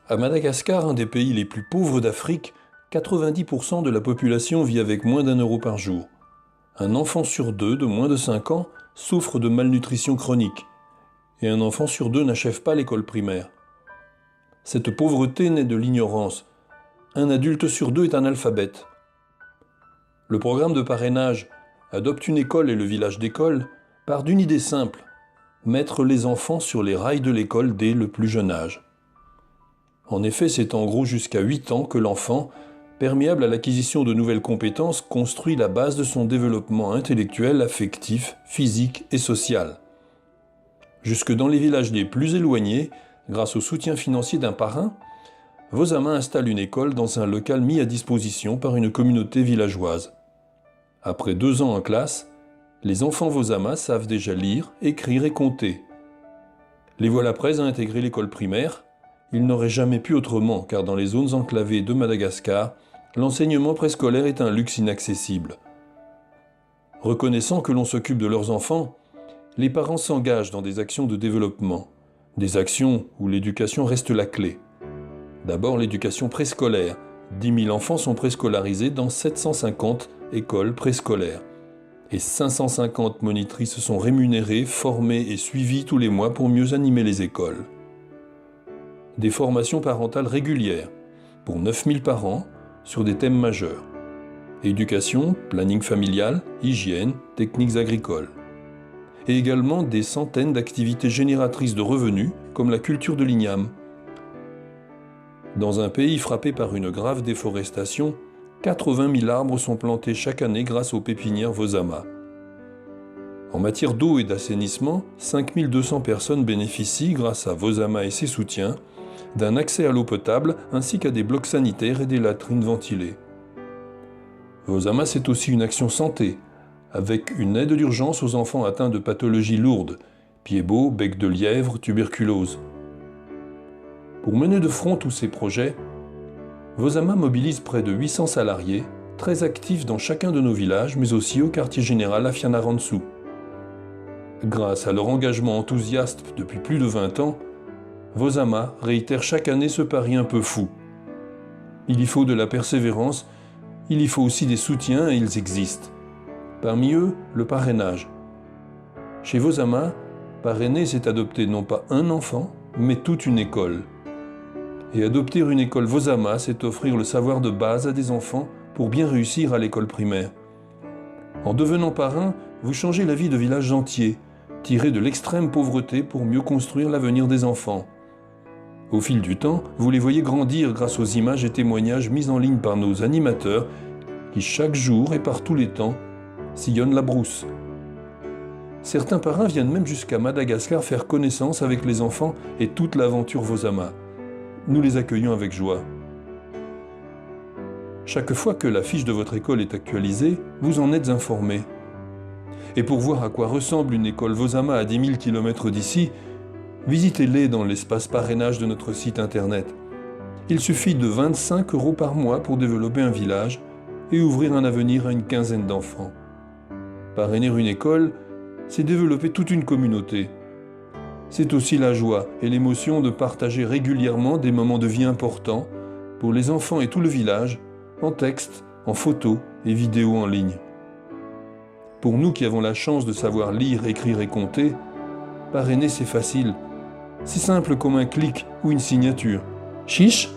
À Madagascar, un des pays les plus pauvres d'Afrique, 90% de la population vit avec moins d'1 euro par jour. Un enfant sur deux de moins de 5 ans souffre de malnutrition chronique. Et un enfant sur deux n'achève pas l'école primaire. Cette pauvreté naît de l'ignorance. Un adulte sur deux est analphabète. Le programme de parrainage Adopte une école et le village d'école part d'une idée simple: mettre les enfants sur les rails de l'école dès le plus jeune âge. En effet, c'est en gros jusqu'à 8 ans que l'enfant, perméable à l'acquisition de nouvelles compétences, construit la base de son développement intellectuel, affectif, physique et social. Jusque dans les villages les plus éloignés, grâce au soutien financier d'un parrain, Vosama installe une école dans un local mis à disposition par une communauté villageoise. Après 2 ans en classe, les enfants Vosama savent déjà lire, écrire et compter. Les voilà prêts à intégrer l'école primaire. Ils n'auraient jamais pu autrement, car dans les zones enclavées de Madagascar, l'enseignement préscolaire est un luxe inaccessible. Reconnaissant que l'on s'occupe de leurs enfants, les parents s'engagent dans des actions de développement, des actions où l'éducation reste la clé. D'abord l'éducation préscolaire. 10 000 enfants sont préscolarisés dans 750 écoles préscolaires. Et 550 monitrices sont rémunérées, formées et suivies tous les mois pour mieux animer les écoles. Des formations parentales régulières, pour 9 000 parents, sur des thèmes majeurs. Éducation, planning familial, hygiène, techniques agricoles. Et également des centaines d'activités génératrices de revenus, comme la culture de l'igname. Dans un pays frappé par une grave déforestation, 80 000 arbres sont plantés chaque année grâce aux pépinières Vosama. En matière d'eau et d'assainissement, 5 200 personnes bénéficient, grâce à Vosama et ses soutiens, d'un accès à l'eau potable ainsi qu'à des blocs sanitaires et des latrines ventilées. Vosama, c'est aussi une action santé, avec une aide d'urgence aux enfants atteints de pathologies lourdes, pieds-bots, bec de lièvre, tuberculose. Pour mener de front tous ces projets, Vosama mobilise près de 800 salariés, très actifs dans chacun de nos villages, mais aussi au quartier général à Fianarantsoa. Grâce à leur engagement enthousiaste depuis plus de 20 ans, Vosama réitère chaque année ce pari un peu fou. Il y faut de la persévérance, il y faut aussi des soutiens et ils existent. Parmi eux, le parrainage. Chez Vosama, parrainer, c'est adopter non pas un enfant, mais toute une école. Et adopter une école Vosama, c'est offrir le savoir de base à des enfants pour bien réussir à l'école primaire. En devenant parrain, vous changez la vie de villages entiers, tirés de l'extrême pauvreté pour mieux construire l'avenir des enfants. Au fil du temps, vous les voyez grandir grâce aux images et témoignages mis en ligne par nos animateurs qui, chaque jour et par tous les temps, sillonnent la brousse. Certains parrains viennent même jusqu'à Madagascar faire connaissance avec les enfants et toute l'aventure Vosama. Nous les accueillons avec joie. Chaque fois que la fiche de votre école est actualisée, vous en êtes informé. Et pour voir à quoi ressemble une école Vosama à 10 000 km d'ici, visitez-les dans l'espace parrainage de notre site internet. Il suffit de 25 € par mois pour développer un village et ouvrir un avenir à une quinzaine d'enfants. Parrainer une école, c'est développer toute une communauté. C'est aussi la joie et l'émotion de partager régulièrement des moments de vie importants pour les enfants et tout le village, en texte, en photos et vidéos en ligne. Pour nous qui avons la chance de savoir lire, écrire et compter, parrainer c'est facile. C'est simple comme un clic ou une signature. Chiche ?